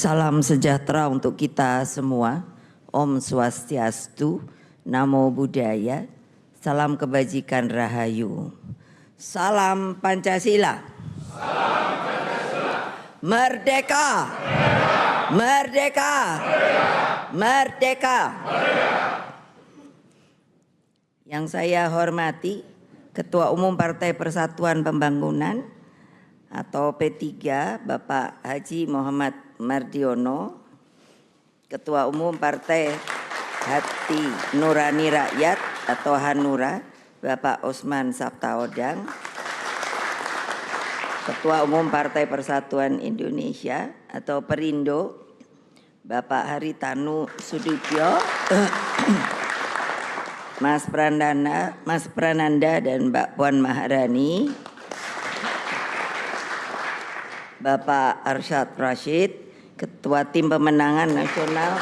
Salam sejahtera untuk kita semua. Om Swastiastu, Namo Buddhaya, salam kebajikan rahayu. Salam Pancasila. Salam Pancasila. Merdeka. Merdeka. Merdeka. Merdeka. Merdeka. Yang saya hormati Ketua Umum Partai Persatuan Pembangunan atau P3 Bapak Haji Muhammad Mardiono, Ketua Umum Partai Hati Nurani Rakyat atau Hanura Bapak Osman Sabtaodang, Ketua Umum Partai Persatuan Indonesia atau Perindo Bapak Haritanu Sudibyo, Mas Prananda dan Mbak Puan Maharani, Bapak Arsyad Rashid, Ketua Tim Pemenangan Nasional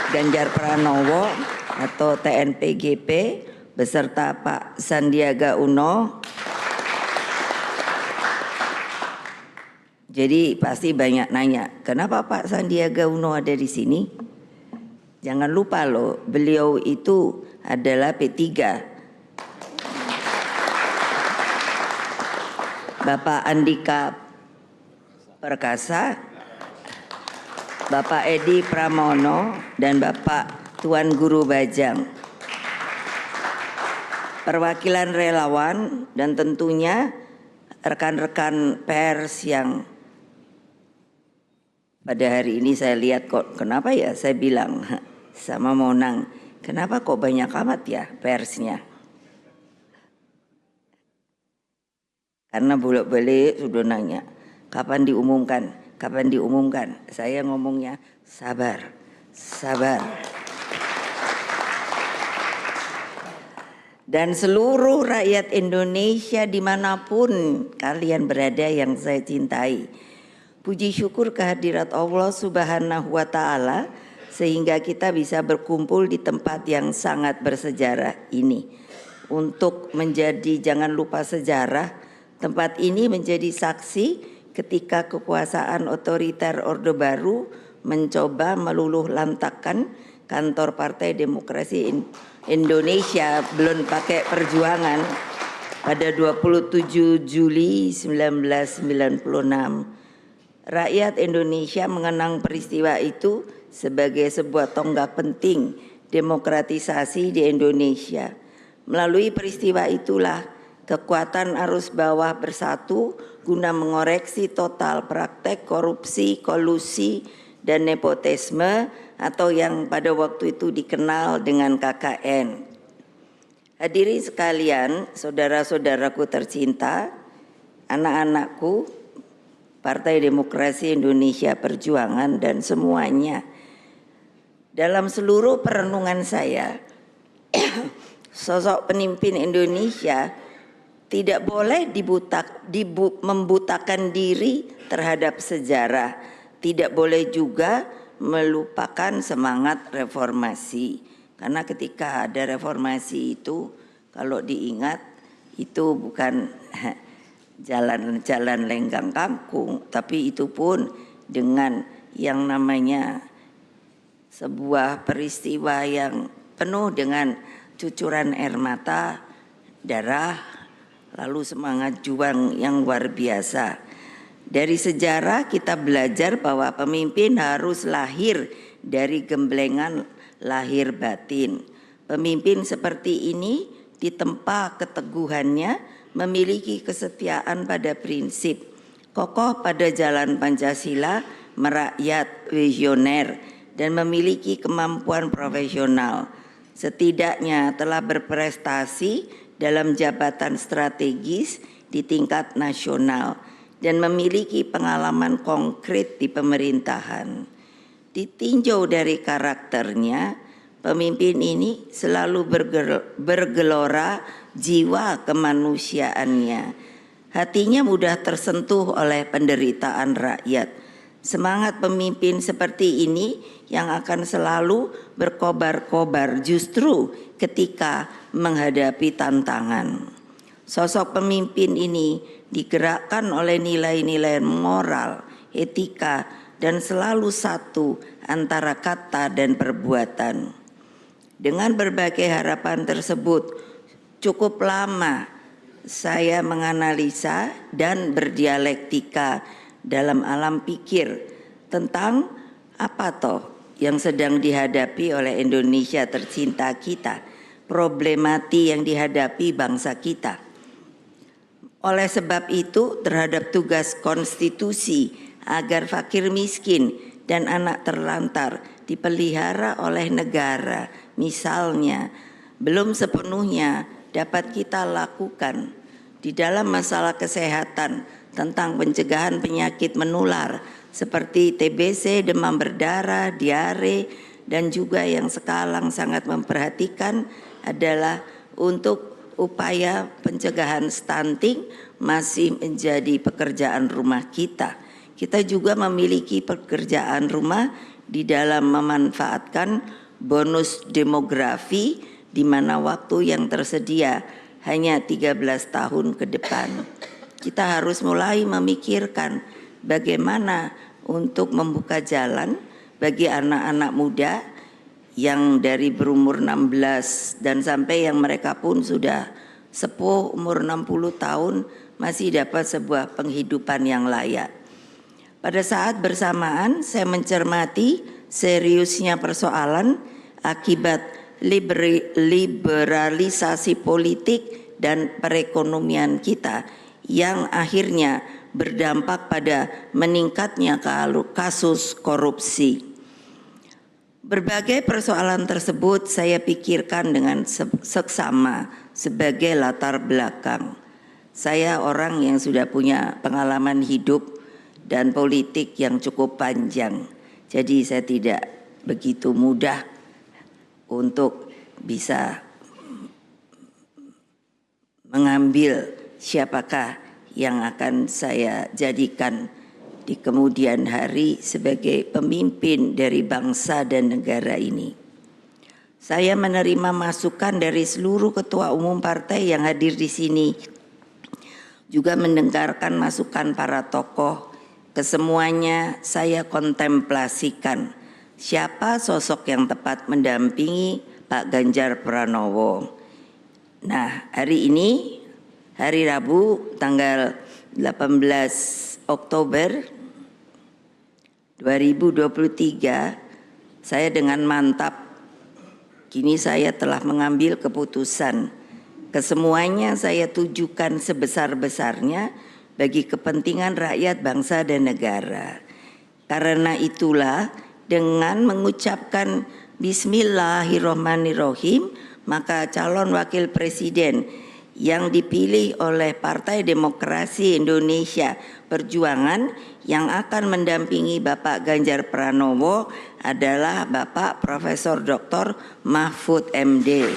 Ganjar Pranowo atau TNPGP, beserta Pak Sandiaga Uno. Jadi pasti banyak nanya, kenapa Pak Sandiaga Uno ada di sini? Jangan lupa loh, beliau itu adalah P3. Bapak Andika Perkasa, Bapak Edi Pramono, dan Bapak Tuan Guru Bajang. Perwakilan relawan dan tentunya rekan-rekan pers yang pada hari ini saya lihat kok, kenapa ya saya bilang sama Monang, kenapa kok banyak amat ya persnya? Karena bolak-balik sudah nanya, kapan diumumkan? Kapan diumumkan? Saya ngomongnya sabar, sabar. Dan seluruh rakyat Indonesia dimanapun kalian berada yang saya cintai, puji syukur kehadirat Allah Subhanahu wa Ta'ala sehingga kita bisa berkumpul di tempat yang sangat bersejarah ini. Untuk menjadi, jangan lupa sejarah, tempat ini menjadi saksi ketika kekuasaan otoriter Orde Baru mencoba meluluh lantakkan kantor Partai Demokrasi Indonesia belum pakai perjuangan pada 27 Juli 1996. Rakyat Indonesia mengenang peristiwa itu sebagai sebuah tonggak penting demokratisasi di Indonesia. Melalui peristiwa itulah kekuatan arus bawah bersatu guna mengoreksi total praktek korupsi, kolusi, dan nepotisme atau yang pada waktu itu dikenal dengan KKN. Hadirin sekalian, saudara-saudaraku tercinta, anak-anakku, Partai Demokrasi Indonesia Perjuangan dan semuanya. Dalam seluruh perenungan saya, sosok pemimpin Indonesia tidak boleh membutakan diri terhadap sejarah. Tidak boleh juga melupakan semangat reformasi. Karena ketika ada reformasi itu, kalau diingat, itu bukan jalan-jalan lenggang kangkung, tapi itu pun dengan yang namanya sebuah peristiwa yang penuh dengan cucuran air mata, darah, lalu semangat juang yang luar biasa. Dari sejarah kita belajar bahwa pemimpin harus lahir dari gemblengan lahir batin. Pemimpin seperti ini ditempa keteguhannya, memiliki kesetiaan pada prinsip, kokoh pada jalan Pancasila, merakyat, visioner, dan memiliki kemampuan profesional. Setidaknya telah berprestasi dalam jabatan strategis di tingkat nasional dan memiliki pengalaman konkret di pemerintahan. Ditinjau dari karakternya, pemimpin ini selalu bergelora jiwa kemanusiaannya. Hatinya mudah tersentuh oleh penderitaan rakyat. Semangat pemimpin seperti ini yang akan selalu berkobar-kobar justru ketika menghadapi tantangan. Sosok pemimpin ini digerakkan oleh nilai-nilai moral, etika, dan selalu satu antara kata dan perbuatan. Dengan berbagai harapan tersebut, cukup lama saya menganalisa dan berdialektika dalam alam pikir tentang apa toh yang sedang dihadapi oleh Indonesia tercinta kita, problematik yang dihadapi bangsa kita. Oleh sebab itu, terhadap tugas konstitusi agar fakir miskin dan anak terlantar dipelihara oleh negara, misalnya, belum sepenuhnya dapat kita lakukan di dalam masalah kesehatan tentang pencegahan penyakit menular seperti TBC, demam berdarah, diare, dan juga yang sekarang sangat memperhatikan adalah untuk upaya pencegahan stunting masih menjadi pekerjaan rumah kita. Kita juga memiliki pekerjaan rumah di dalam memanfaatkan bonus demografi di mana waktu yang tersedia hanya 13 tahun ke depan. Kita harus mulai memikirkan bagaimana untuk membuka jalan bagi anak-anak muda yang dari berumur 16 dan sampai yang mereka pun sudah sepuh umur 60 tahun masih dapat sebuah penghidupan yang layak. Pada saat bersamaan saya mencermati seriusnya persoalan akibat liberalisasi politik dan perekonomian kita yang akhirnya berdampak pada meningkatnya kasus korupsi. Berbagai persoalan tersebut saya pikirkan dengan seksama sebagai latar belakang. Saya orang yang sudah punya pengalaman hidup dan politik yang cukup panjang. Jadi saya tidak begitu mudah untuk bisa mengambil siapakah yang akan saya jadikan di kemudian hari sebagai pemimpin dari bangsa dan negara ini. Saya menerima masukan dari seluruh ketua umum partai yang hadir di sini, juga mendengarkan masukan para tokoh. Kesemuanya saya kontemplasikan siapa sosok yang tepat mendampingi Pak Ganjar Pranowo. Nah, hari ini, hari Rabu tanggal 18 Oktober 2023, saya dengan mantap kini saya telah mengambil keputusan. Kesemuanya saya tujukan sebesar-besarnya bagi kepentingan rakyat, bangsa dan negara. Karena itulah dengan mengucapkan Bismillahirrahmanirrahim, maka calon wakil presiden yang dipilih oleh Partai Demokrasi Indonesia Perjuangan yang akan mendampingi Bapak Ganjar Pranowo adalah Bapak Profesor Dr. Mahfud MD.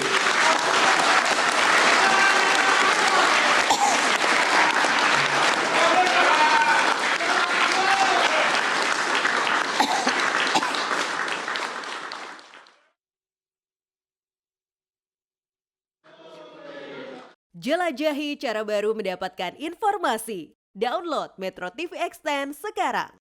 Jelajahi cara baru mendapatkan informasi. Download Metro TV Extend sekarang.